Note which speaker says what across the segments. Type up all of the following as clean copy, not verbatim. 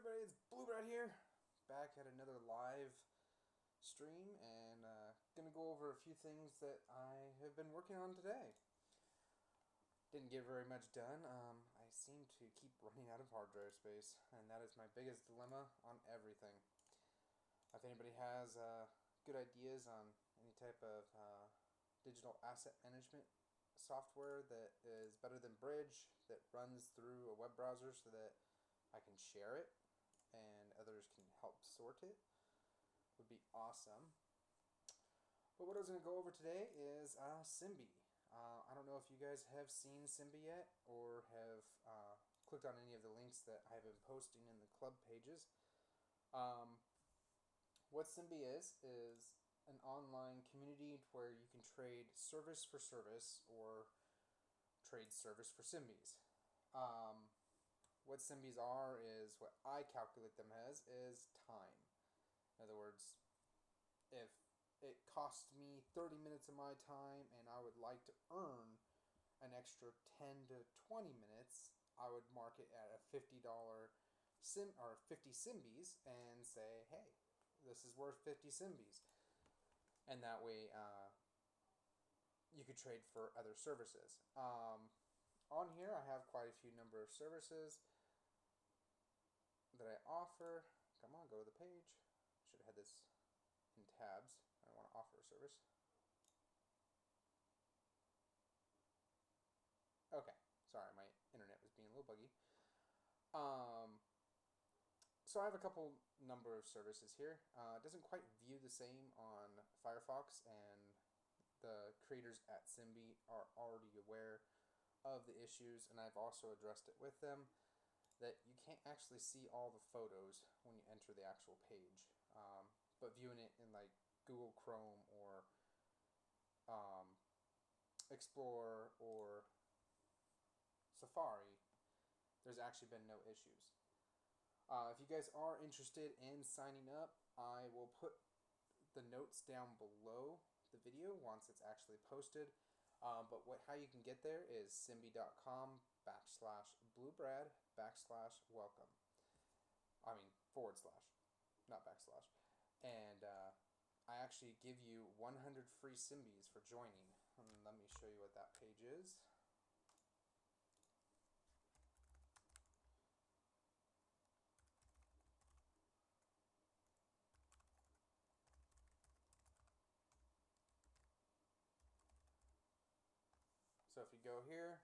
Speaker 1: everybody, it's Bluebrad here, back at another live stream, and gonna go over a few things that I have been working on today. Didn't get very much done. I seem to keep running out of hard drive space, and that is my biggest dilemma on everything. If anybody has good ideas on any type of digital asset management software that is better than Bridge, that runs through a web browser so that I can share it and others can help sort it, would be awesome. But what I was going to go over today is Simbi. I don't know if you guys have seen Simbi yet or have clicked on any of the links that I've been posting in the club pages. What Simbi is an online community where you can trade service for service or trade service for Simbis. What Simbis are is what I calculate them as is time. In other words, if it costs me 30 minutes of my time and I would like to earn an extra 10 to 20 minutes, I would mark it at a $50 sim or 50 Simbis and say, hey, this is worth 50 Simbis. And that way you could trade for other services. On here I have quite a few number of services that I offer. Come on, go to the page. Should have had this in tabs. I want to offer a service. Okay, sorry, my internet was being a little buggy. So I have a couple number of services here. It doesn't quite view the same on Firefox, and the creators at Simbi are already aware of the issues, and I've also addressed it with them, that you can't actually see all the photos when you enter the actual page. But viewing it in like Google Chrome or Explorer or Safari, there's actually been no issues. If you guys are interested in signing up, I will put the notes down below the video once it's actually posted. But how you can get there is simbi.com/bluebrad/welcome. I mean / not backslash. And I actually give you 100 free Simbis for joining. And let me show you what that page is. So if you go here,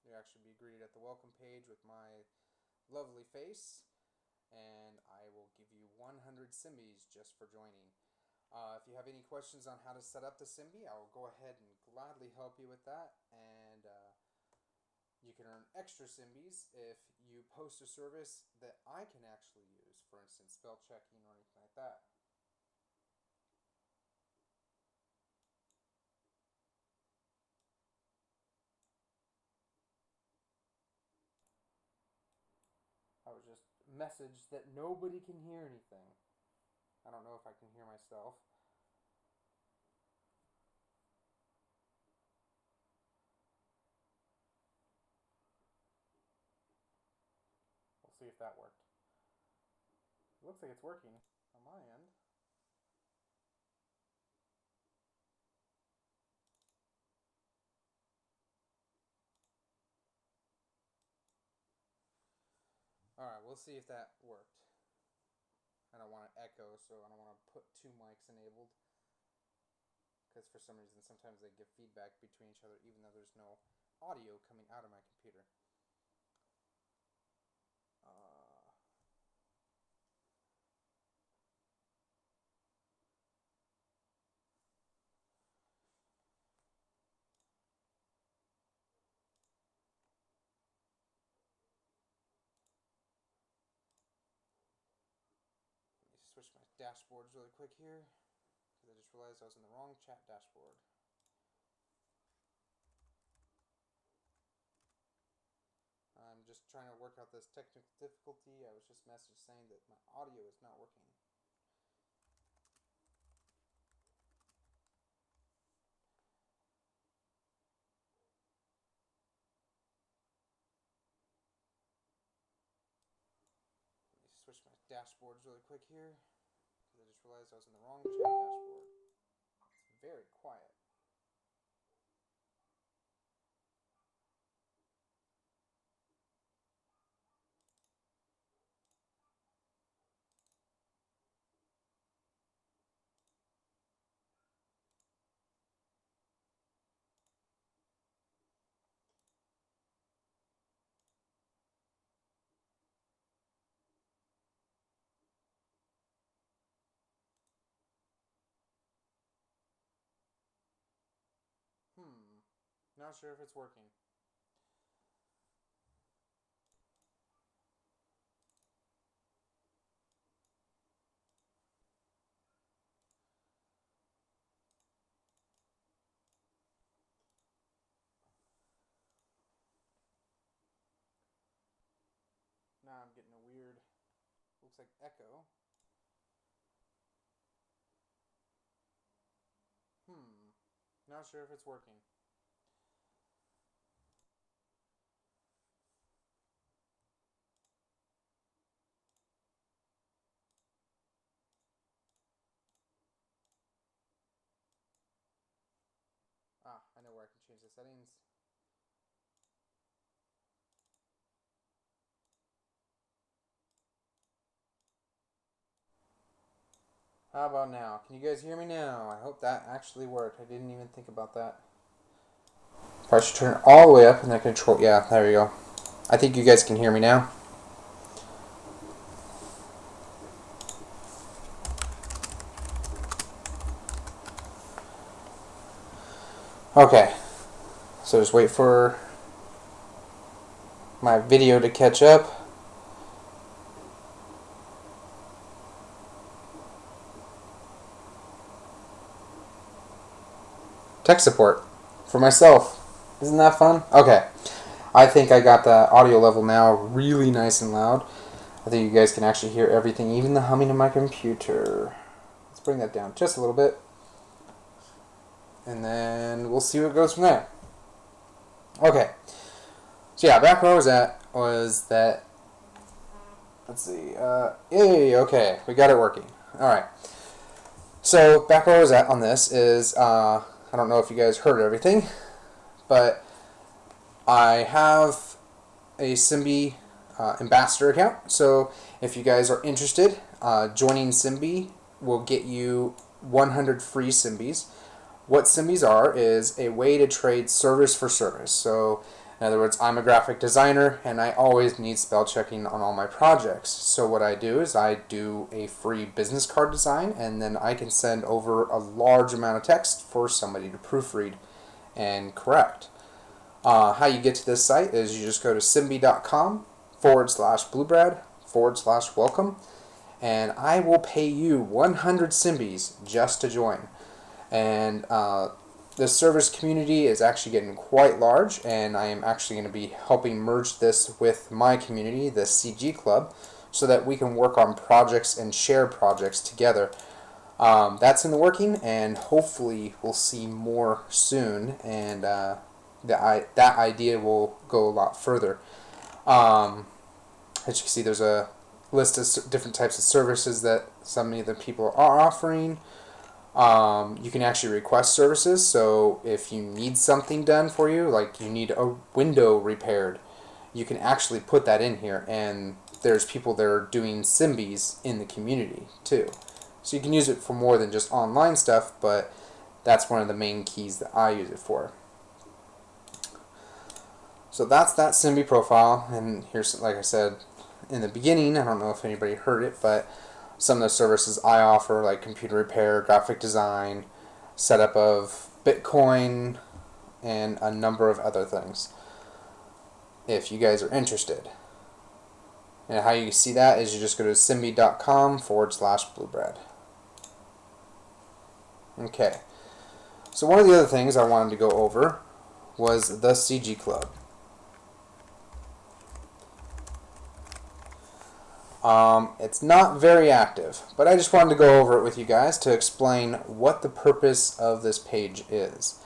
Speaker 1: you actually be greeted at the welcome page with my lovely face, and I will give you 100 Simbis just for joining. If you have any questions on how to set up the Simbi, I will go ahead and gladly help you with that, and you can earn extra Simbis if you post a service that I can actually use, for instance spell checking or anything like that. I was just messaged that nobody can hear anything. I don't know if I can hear myself. We'll see if that worked. It looks like it's working on my end. Alright, we'll see if that worked. I don't want to echo, so I don't want to put two mics enabled, because for some reason sometimes they give feedback between each other even though there's no audio coming out of my computer. Let me switch my dashboards really quick here, because I just realized I was in the wrong chat dashboard. I'm just trying to work out this technical difficulty. I was just messaged saying that my audio is not working. dashboards really quick here, because I just realized I was in the wrong chat dashboard. It's very quiet. Not sure if it's working. Now I'm getting a weird, looks like echo. Not sure if it's working. I know where I can change the settings. How about now? Can you guys hear me now? I hope that actually worked. I didn't even think about that. I should turn it all the way up and then control. Yeah, there we go. I think you guys can hear me now. Okay. So just wait for my video to catch up. Tech support for myself. Isn't that fun? Okay. I think I got the audio level now really nice and loud. I think you guys can actually hear everything, even the humming of my computer. Let's bring that down just a little bit. And then we'll see what goes from there. Okay. So yeah, back where I was at was that, let's see, yay, okay, we got it working. Alright. So back where I was at on this is, I don't know if you guys heard everything, but I have a Simbi ambassador account. So if you guys are interested, joining Simbi will get you 100 free Simbis. What Simbis are is a way to trade service for service. So in other words, I'm a graphic designer and I always need spell checking on all my projects. So what I do is I do a free business card design and then I can send over a large amount of text for somebody to proofread and correct. How you get to this site is you just go to simbi.com/bluebrad/welcome and I will pay you 100 Simbis just to join. And the service community is actually getting quite large, and I am actually going to be helping merge this with my community, the CG Club, so that we can work on projects and share projects together. That's in the working, and hopefully we'll see more soon, and that idea will go a lot further. As you can see, there's a list of different types of services that some of the people are offering. You can actually request services, so if you need something done for you, like you need a window repaired, you can actually put that in here, and there's people that are doing Simbis in the community too. So you can use it for more than just online stuff, but that's one of the main keys that I use it for. So that's that Simbi profile, and here's, like I said in the beginning, I don't know if anybody heard it, but some of the services I offer, like computer repair, graphic design, setup of Bitcoin, and a number of other things, if you guys are interested. And how you see that is you just go to simbi.com/bluebrad. Okay. So one of the other things I wanted to go over was the CG Club. It's not very active, but I just wanted to go over it with you guys to explain what the purpose of this page is.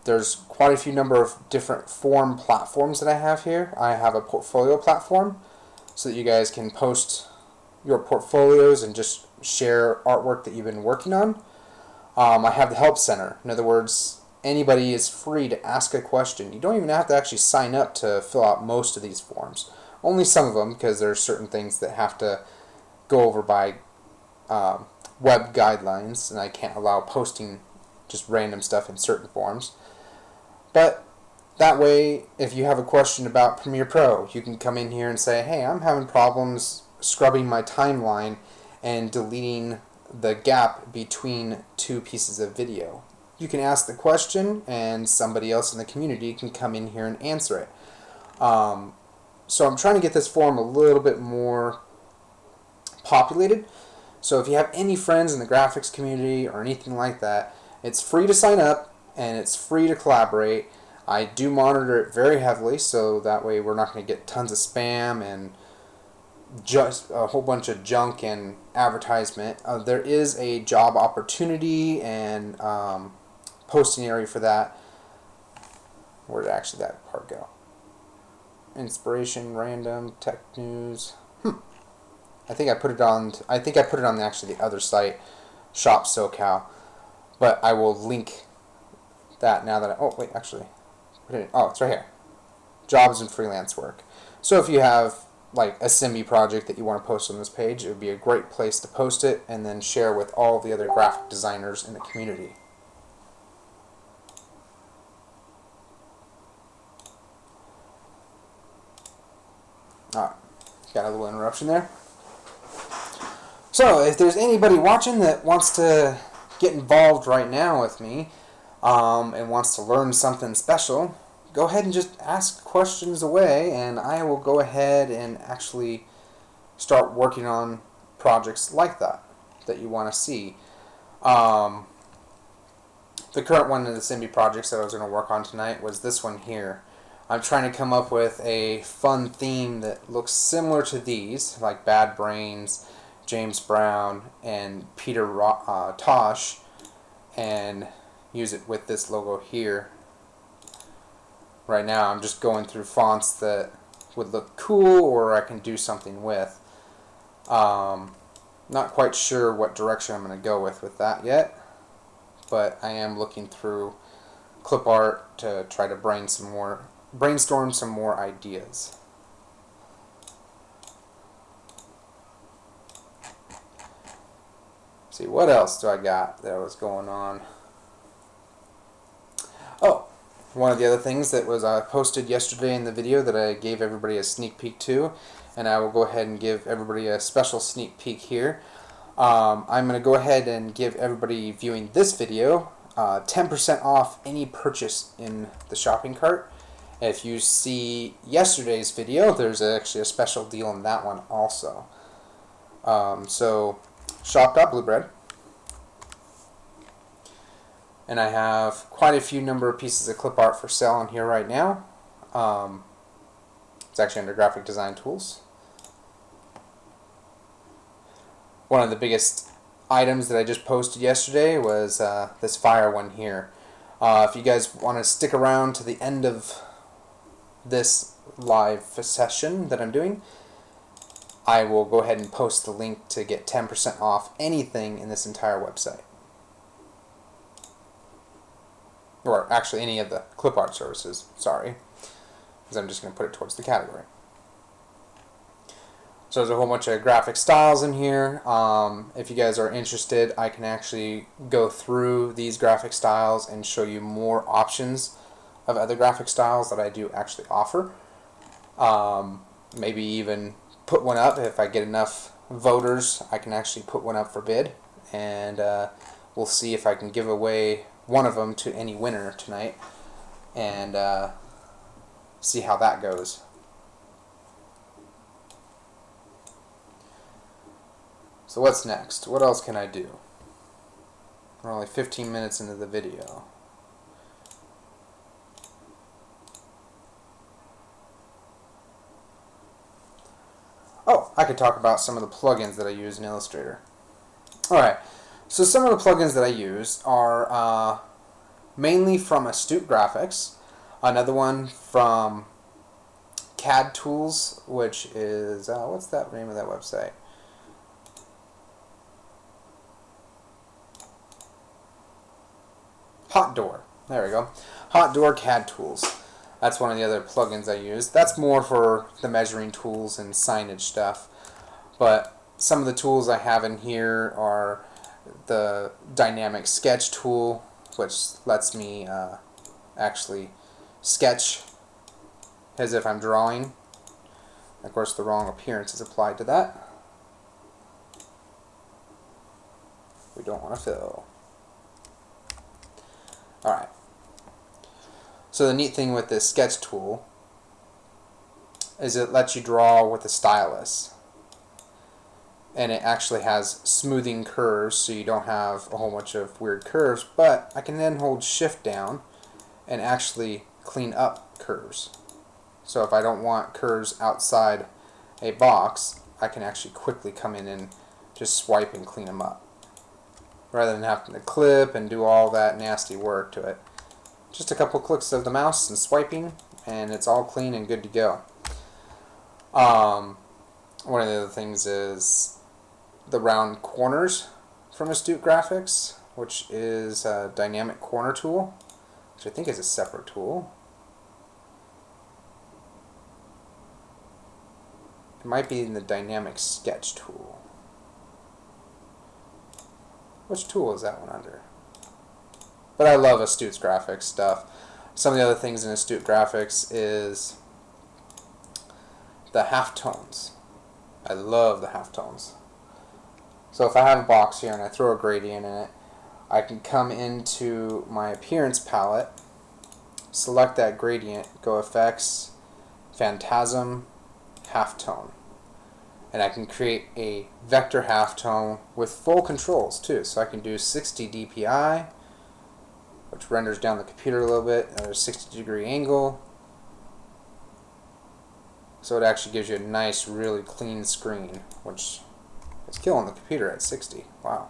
Speaker 1: There's quite a few number of different platforms that I have here. I have a portfolio platform so that you guys can post your portfolios and just share artwork that you've been working on. I have the Help Center. In other words, anybody is free to ask a question. You don't even have to actually sign up to fill out most of these forms. Only some of them, because there are certain things that have to go over by web guidelines, and I can't allow posting just random stuff in certain forms. But that way, if you have a question about Premiere Pro, you can come in here and say, hey, I'm having problems scrubbing my timeline and deleting the gap between two pieces of video. You can ask the question, and somebody else in the community can come in here and answer it. So I'm trying to get this forum a little bit more populated. So if you have any friends in the graphics community or anything like that, it's free to sign up and it's free to collaborate. I do monitor it very heavily, so that way we're not going to get tons of spam and just a whole bunch of junk and advertisement. There is a job opportunity and posting area for that. Where did actually that part go? Inspiration, random, tech news. I think I put it on. Actually the other site, Shop SoCal, but I will link that now that it's right here. Jobs and freelance work. So if you have like a Simbi project that you want to post on this page, it would be a great place to post it and then share with all the other graphic designers in the community. Alright, got a little interruption there. So if there's anybody watching that wants to get involved right now with me and wants to learn something special, go ahead and just ask questions away, and I will go ahead and actually start working on projects like that you want to see. The current one of the Simbi projects that I was going to work on tonight was this one here. I'm trying to come up with a fun theme that looks similar to these, like Bad Brains, James Brown, and Peter Tosh, and use it with this logo here. Right now I'm just going through fonts that would look cool or I can do something with. Not quite sure what direction I'm going to go with that yet, but I am looking through clip art to try to brainstorm some more ideas. See, what else do I got that was going on? Oh, one of the other things that was posted yesterday in the video that I gave everybody a sneak peek to, and I will go ahead and give everybody a special sneak peek here. I'm going to go ahead and give everybody viewing this video 10% off any purchase in the shopping cart. If you see yesterday's video, there's actually a special deal on that one also. So shop.bluebrad, and I have quite a few number of pieces of clip art for sale on here right now. It's actually under graphic design tools. One of the biggest items that I just posted yesterday was this fire one here. If you guys want to stick around to the end of this live session that I'm doing, I will go ahead and post the link to get 10% off anything in this entire website. Or actually any of the clip art services, sorry, because I'm just going to put it towards the category. So there's a whole bunch of graphic styles in here. If you guys are interested, I can actually go through these graphic styles and show you more options of other graphic styles that I do actually offer. Maybe even put one up. If I get enough voters, I can actually put one up for bid, and we'll see if I can give away one of them to any winner tonight, and see how that goes. So what's next? What else can I do? We're only 15 minutes into the video. Oh, I could talk about some of the plugins that I use in Illustrator. Alright, so some of the plugins that I use are mainly from Astute Graphics, another one from CAD Tools, which is, what's that name of that website? Hot Door. There we go. Hot Door CAD Tools. That's one of the other plugins I use. That's more for the measuring tools and signage stuff. But some of the tools I have in here are the dynamic sketch tool, which lets me actually sketch as if I'm drawing. Of course, the wrong appearance is applied to that. We don't want to fill. Alright. So the neat thing with this sketch tool is it lets you draw with a stylus. And it actually has smoothing curves, so you don't have a whole bunch of weird curves, but I can then hold shift down and actually clean up curves. So if I don't want curves outside a box, I can actually quickly come in and just swipe and clean them up, rather than having to clip and do all that nasty work to it. Just a couple clicks of the mouse and swiping, and it's all clean and good to go. One of the other things is the round corners from Astute Graphics, which is a dynamic corner tool, which I think is a separate tool. It might be in the dynamic sketch tool. Which tool is that one under? But I love Astute Graphics stuff. Some of the other things in Astute Graphics is the halftones. I love the halftones. So if I have a box here and I throw a gradient in it, I can come into my appearance palette, select that gradient, go Effects, Phantasm, Halftone. And I can create a vector halftone with full controls too. So I can do 60 DPI, which renders down the computer a little bit, another 60-degree angle. So it actually gives you a nice, really clean screen, which is killing the computer at 60. Wow.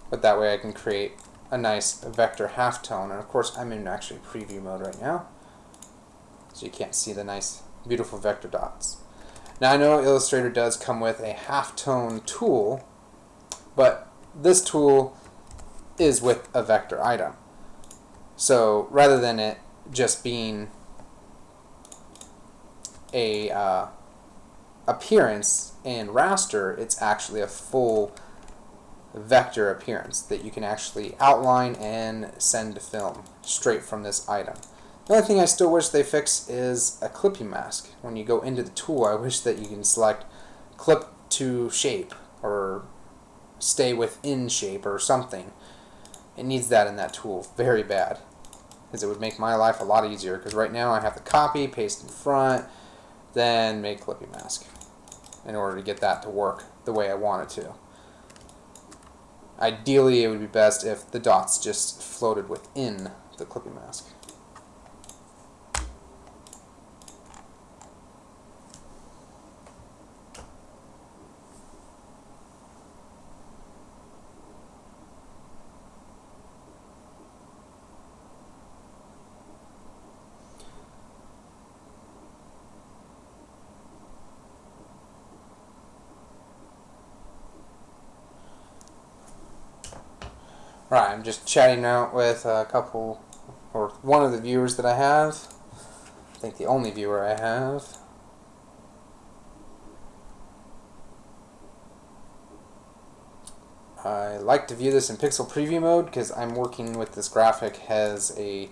Speaker 1: But that way I can create a nice vector halftone. And of course I'm in actually preview mode right now, so you can't see the nice, beautiful vector dots. Now I know Illustrator does come with a halftone tool, but this tool is with a vector item. So rather than it just being a appearance in raster, it's actually a full vector appearance that you can actually outline and send to film straight from this item. The only thing I still wish they fix is a clipping mask. When you go into the tool, I wish that you can select clip to shape or stay within shape or something. It needs that in that tool very bad, because it would make my life a lot easier, because right now I have to copy, paste in front, then make clipping mask in order to get that to work the way I want it to. Ideally, it would be best if the dots just floated within the clipping mask. Right, I'm just chatting out with a couple, or one of the viewers that I have. I think the only viewer I have. I like to view this in pixel preview mode because I'm working with this graphic as a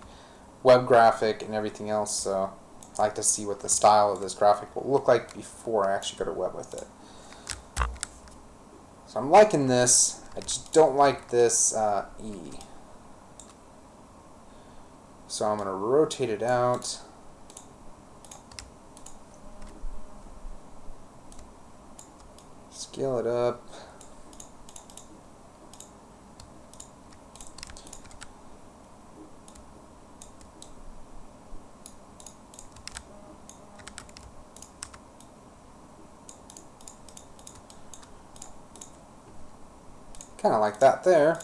Speaker 1: web graphic and everything else, so I like to see what the style of this graphic will look like before I actually go to web with it. So I'm liking this. I just don't like this E. So I'm going to rotate it out. Scale it up. Kind of like that there.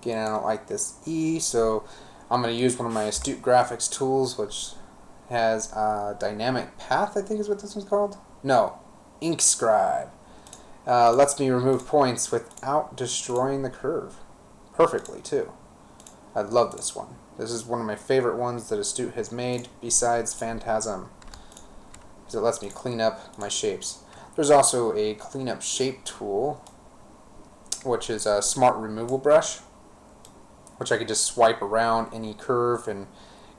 Speaker 1: Again, I don't like this E, so I'm going to use one of my Astute Graphics tools, which has Dynamic Path, I think is what this one's called. No, Ink Scribe. Lets me remove points without destroying the curve. Perfectly, too. I love this one. This is one of my favorite ones that Astute has made, besides Phantasm, because it lets me clean up my shapes. There's also a cleanup shape tool, which is a smart removal brush, which I could just swipe around any curve and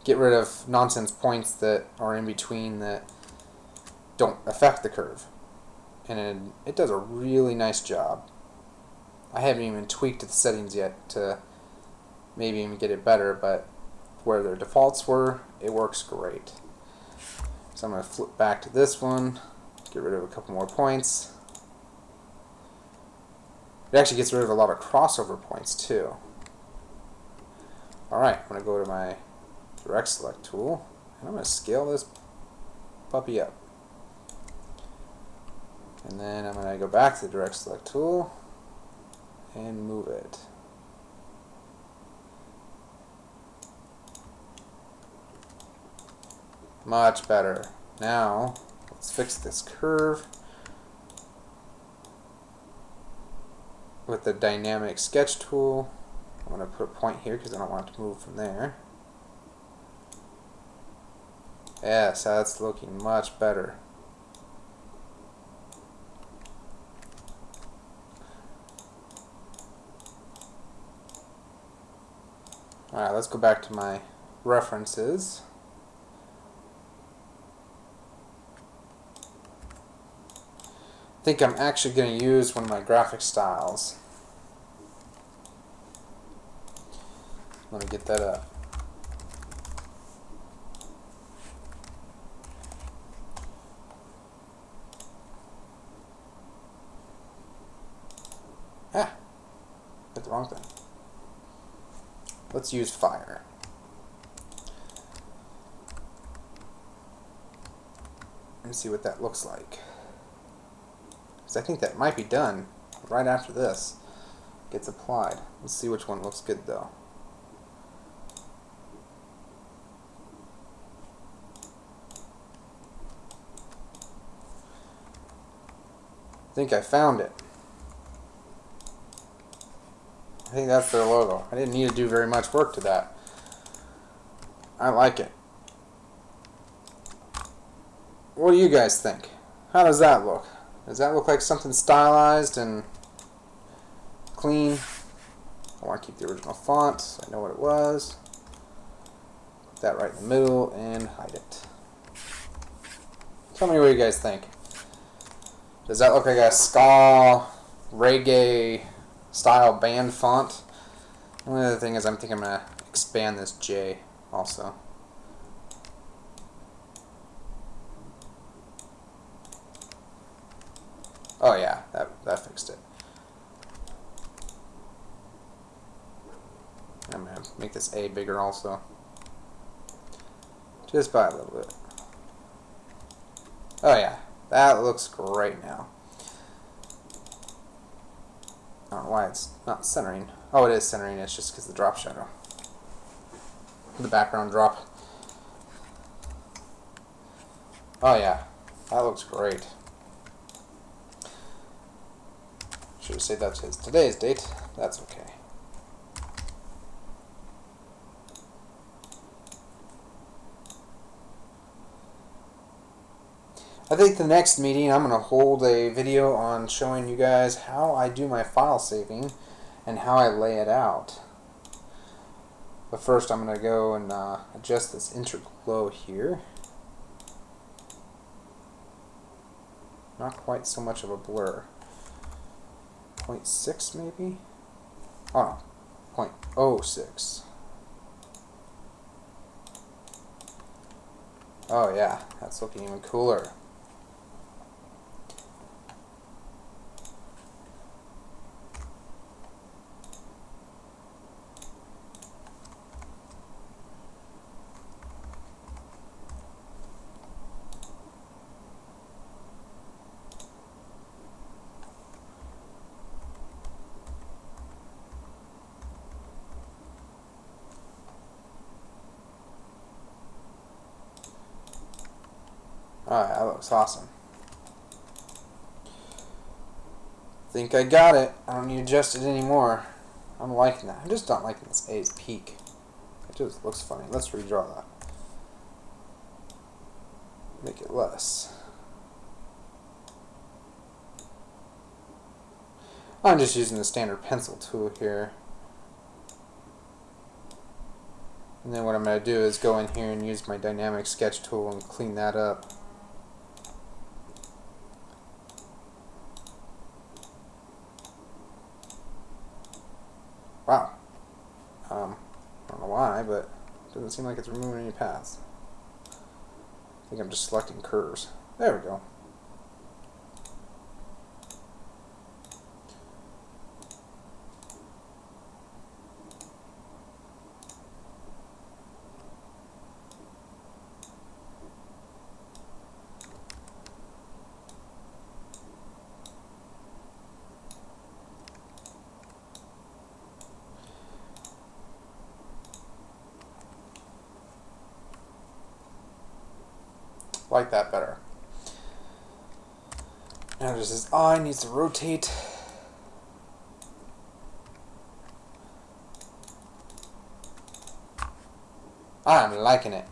Speaker 1: get rid of nonsense points that are in between that don't affect the curve. And it does a really nice job. I haven't even tweaked the settings yet to maybe even get it better, but where their defaults were, it works great. So I'm going to flip back to this one, get rid of a couple more points. It actually gets rid of a lot of crossover points too. Alright, I'm going to go to my direct select tool, and I'm going to scale this puppy up. And then I'm going to go back to the direct select tool and move it. Much better. Now, let's fix this curve with the dynamic sketch tool. I'm going to put a point here because I don't want it to move from there. Yes, that's looking much better. Alright, let's go back to my references. I think I'm actually going to use one of my graphic styles. Let me get that up. Ah, hit the wrong thing. Let's use fire. Let me see what that looks like. Because I think that might be done right after this gets applied. Let's see which one looks good though. I think I found it. I think that's their logo. I didn't need to do very much work to that. I like it. What do you guys think? How does that look? Does that look like something stylized and clean? I want to keep the original font so I know what it was. Put that right in the middle and hide it. Tell me what you guys think. Does that look like a ska, reggae style band font? One other thing is I'm thinking I'm going to expand this J also. Oh yeah, that fixed it. I'm going to make this A bigger also. Just by a little bit. Oh yeah, that looks great now. I don't know why it's not centering. Oh, it is centering, it's just because of the drop shadow. The background drop. Oh yeah, that looks great. Should have said that's today's date. That's okay. I think the next meeting I'm going to hold a video on showing you guys how I do my file saving and how I lay it out. But first I'm going to go and adjust this interglow here. Not quite so much of a blur. 0.6 maybe? Oh no, 0.06. Oh yeah, that's looking even cooler. Alright, that looks awesome. think I got it. I don't need to adjust it anymore. I'm liking that. I'm just not liking this A's peak. It just looks funny. Let's redraw that. Make it less. I'm just using the standard pencil tool here. And then what I'm going to do is go in here and use my dynamic sketch tool and clean that up. Wow. I don't know why, but it doesn't seem like it's removing any paths. I think I'm just selecting curves. There we go. Like that better. Now there's this eye needs to rotate. I'm liking it.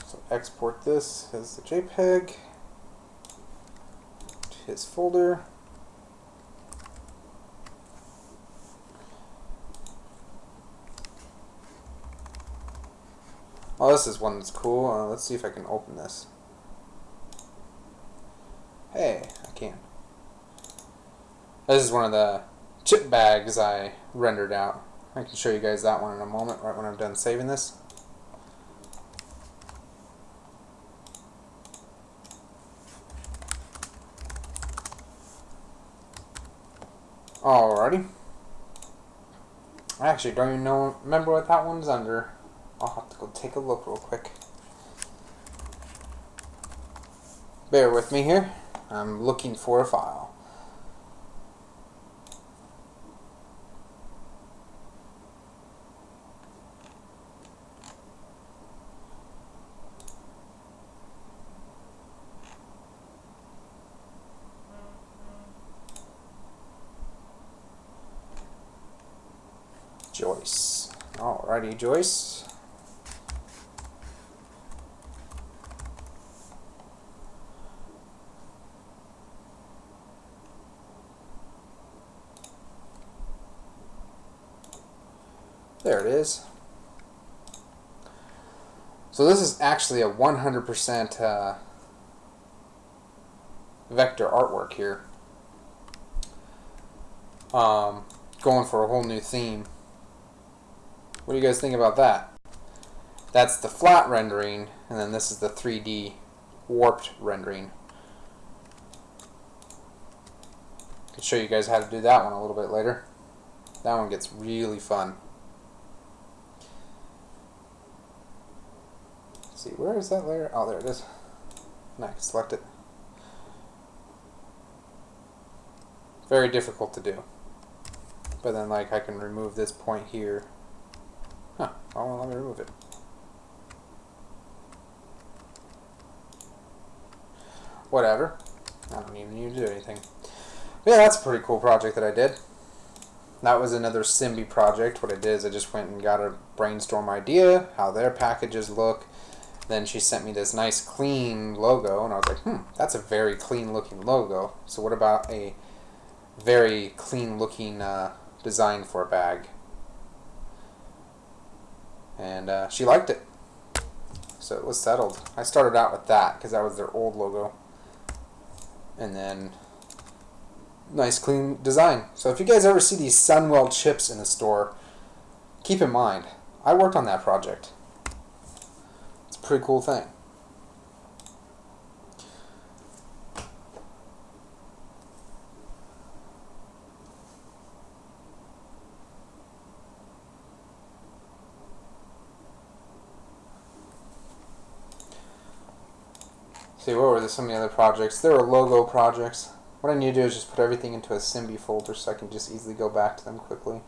Speaker 1: So export this as the JPEG to his folder. Oh, this is one that's cool. Let's see if I can open this. Hey, I can. This is one of the chip bags I rendered out. I can show you guys that one in a moment, right when I'm done saving this. Alrighty. I actually don't even remember what that one's under. I'll have to go take a look real quick. Bear with me here. I'm looking for a file. Joyce. Alrighty, Joyce. There it is. So this is actually a 100% vector artwork here. Going for a whole new theme. What do you guys think about that? That's the flat rendering, and then this is the 3D warped rendering. I can show you guys how to do that one a little bit later. That one gets really fun. Let's see, where is that layer? Oh, there it is. And I can select it. Very difficult to do. But then, like, I can remove this point here. Huh, well, let me remove it. Whatever. I don't even need to do anything. But yeah, that's a pretty cool project that I did. That was another Simbi project. What I did is I just went and got a brainstorm idea, how their packages look. Then she sent me this nice clean logo, and I was like, that's a very clean looking logo. So what about a very clean looking design for a bag? And she liked it. So it was settled. I started out with that because that was their old logo. And then nice clean design. So if you guys ever see these Sunwell chips in the store, keep in mind, I worked on that project. It's a pretty cool thing. See, what were some of the other projects? There were logo projects. What I need to do is just put everything into a Simbi folder so I can just easily go back to them quickly.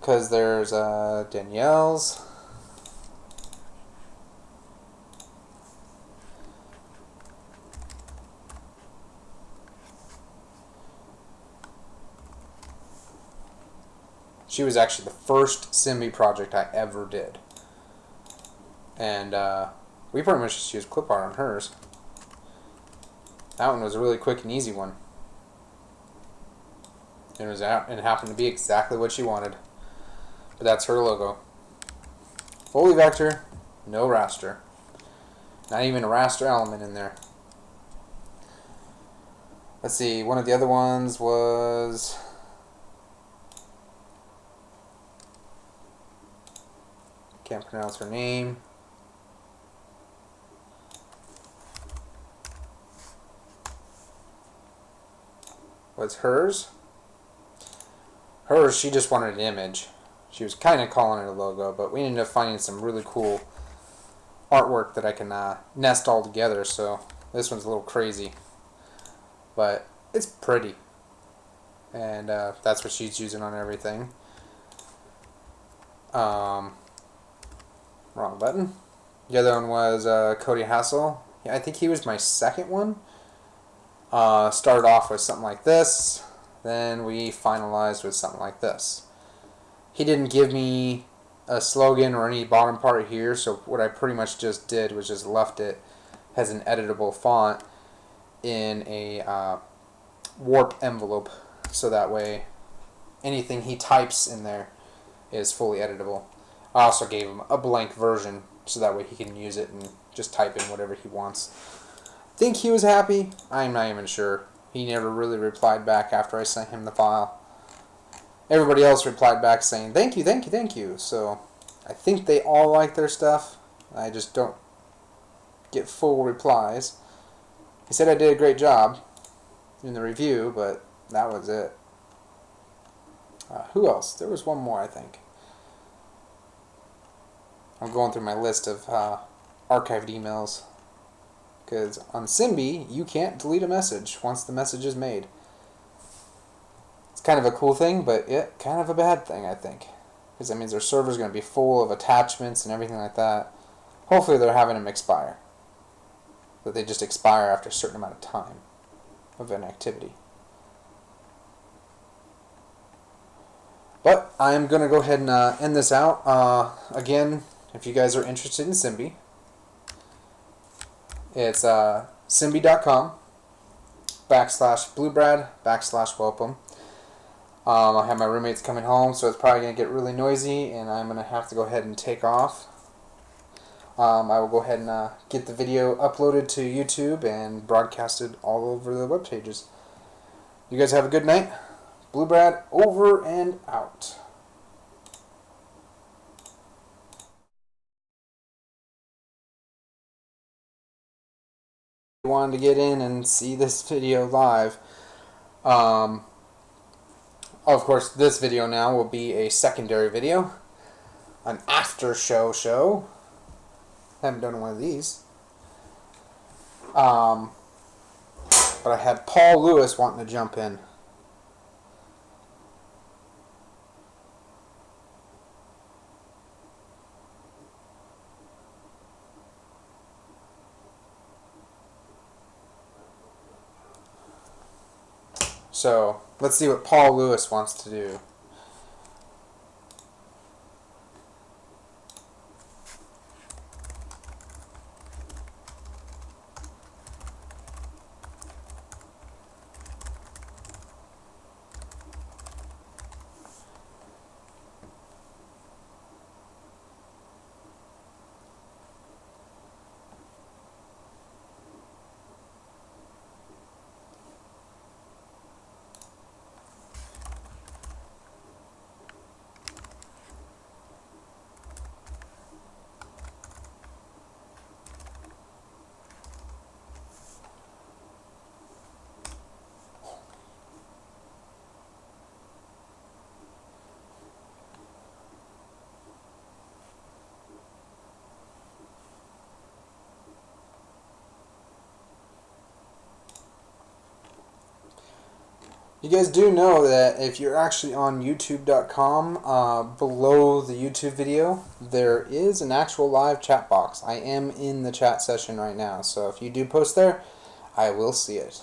Speaker 1: Because there's Danielle's. She was actually the first Simbi project I ever did. And we pretty much just used clip art on hers. That one was a really quick and easy one. And it happened to be exactly what she wanted. But that's her logo. Fully vector, no raster. Not even a raster element in there. Let's see, one of the other ones was... Can't pronounce her name. Was hers? Hers, she just wanted an image. She was kind of calling it a logo, but we ended up finding some really cool artwork that I can nest all together, so this one's a little crazy. But it's pretty. And that's what she's using on everything. Wrong button. The other one was Cody Hassel. Yeah, I think he was my second one. Started off with something like this. Then we finalized with something like this. He didn't give me a slogan or any bottom part here, so what I pretty much just did was just left it as an editable font in a warp envelope, so that way anything he types in there is fully editable. I also gave him a blank version so that way he can use it and just type in whatever he wants. Think he was happy? I'm not even sure. He never really replied back after I sent him the file. Everybody else replied back saying, thank you, thank you, thank you. So I think they all like their stuff. I just don't get full replies. He said I did a great job in the review, but that was it. Who else? There was one more, I think. I'm going through my list of archived emails. Because on Simbi, you can't delete a message once the message is made. It's kind of a cool thing, but kind of a bad thing, I think. Because that means their server's going to be full of attachments and everything like that. Hopefully they're having them expire. That they just expire after a certain amount of time of an activity. But I'm going to go ahead and end this out. Again, if you guys are interested in Simbi, it's simbi.com/bluebrad/welcome. I have my roommates coming home, so it's probably going to get really noisy, and I'm going to have to go ahead and take off. I will go ahead and get the video uploaded to YouTube and broadcasted all over the web pages. You guys have a good night. Bluebrad over and out. Wanted to get in and see this video live. Of course, this video now will be a secondary video, an after show. Haven't done one of these. But I had Paul Lewis wanting to jump in. So, let's see what Paul Lewis wants to do. You guys do know that if you're actually on youtube.com, below the YouTube video, there is an actual live chat box. I am in the chat session right now, so if you do post there, I will see it.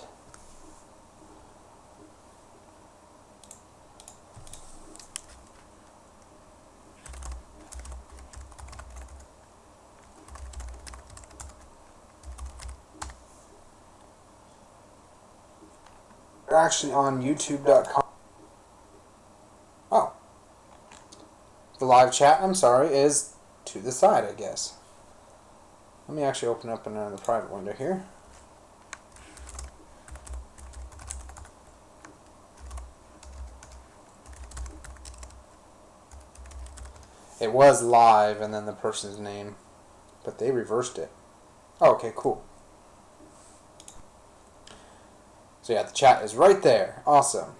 Speaker 1: You're actually on youtube.com. Oh. The live chat, I'm sorry, is to the side, I guess. Let me actually open up another private window here. It was live and then the person's name, but they reversed it. Oh, okay, cool. So yeah, the chat is right there. Awesome.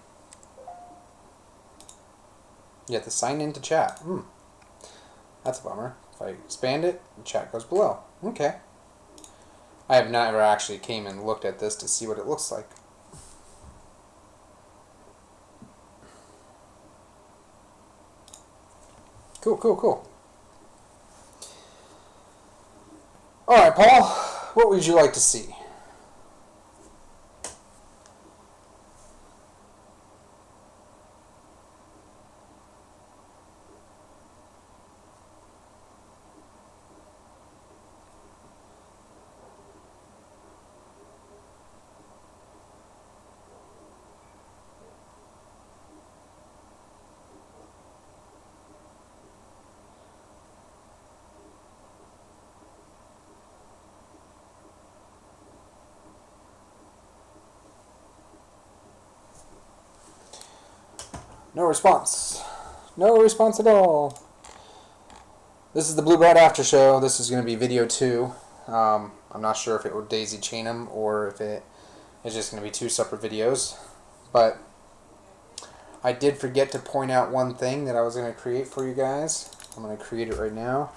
Speaker 1: You have to sign into chat. That's a bummer. If I expand it, the chat goes below. Okay. I have never actually came and looked at this to see what it looks like. Cool, cool, cool. Alright, Paul, what would you like to see? No response. No response at all. This is the Bluebrad after show. This is going to be video 2. I'm not sure if it would daisy chain them or if it is just going to be 2 separate videos. But I did forget to point out one thing that I was going to create for you guys. I'm going to create it right now.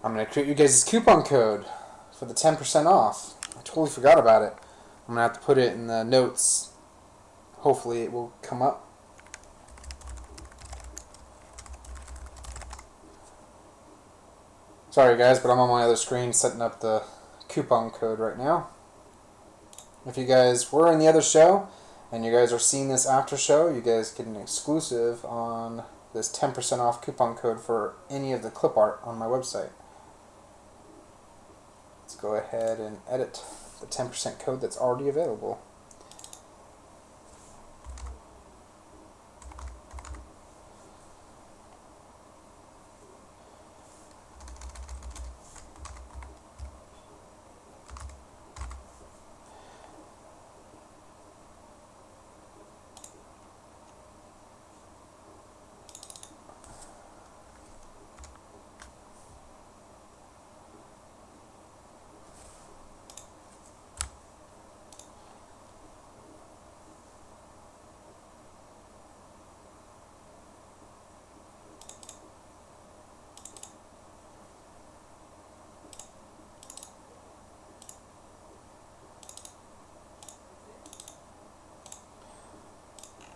Speaker 1: I'm going to create you guys' coupon code for the 10% off. I totally forgot about it. I'm going to have to put it in the notes. Hopefully it will come up. Sorry guys, but I'm on my other screen setting up the coupon code right now. If you guys were in the other show and you guys are seeing this after show, you guys get an exclusive on this 10% off coupon code for any of the clip art on my website. Let's go ahead and edit the 10% code that's already available.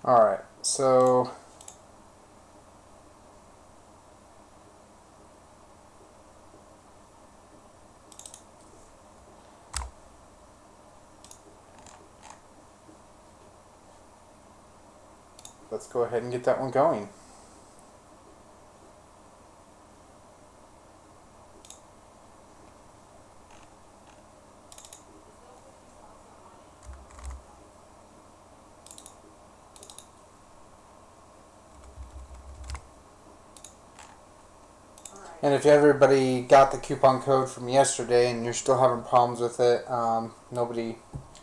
Speaker 1: Alright, so let's go ahead and get that one going. And if everybody got the coupon code from yesterday and you're still having problems with it, nobody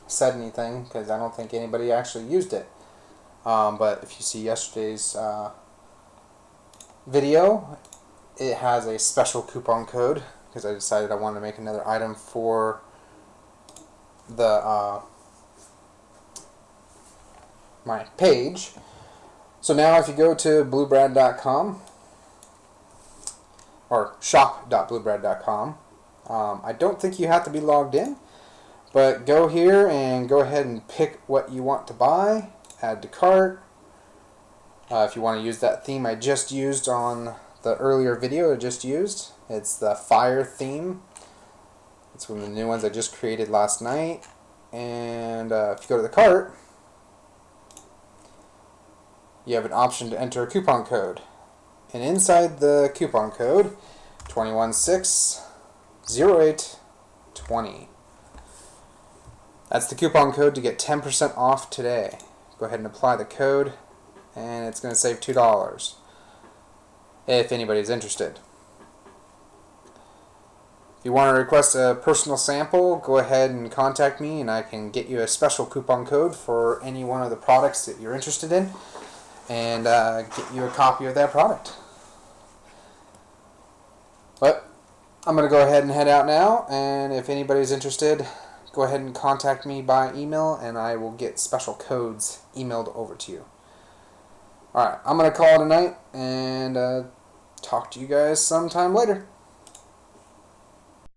Speaker 1: said anything because I don't think anybody actually used it. But if you see yesterday's video, it has a special coupon code because I decided I wanted to make another item for the my page. So now if you go to bluebrad.com, or shop.bluebrad.com. I don't think you have to be logged in, but go here and go ahead and pick what you want to buy, add to cart. If you want to use that theme I just used on the earlier video I just used, it's the fire theme. It's one of the new ones I just created last night. And if you go to the cart, you have an option to enter a coupon code. And inside the coupon code, 2160820. That's the coupon code to get 10% off today. Go ahead and apply the code, and it's going to save $2 if anybody's interested. If you want to request a personal sample, go ahead and contact me, and I can get you a special coupon code for any one of the products that you're interested in, and get you a copy of that product. But I'm going to go ahead and head out now, and if anybody's interested, go ahead and contact me by email, and I will get special codes emailed over to you. Alright, I'm going to call it a night, and talk to you guys sometime later.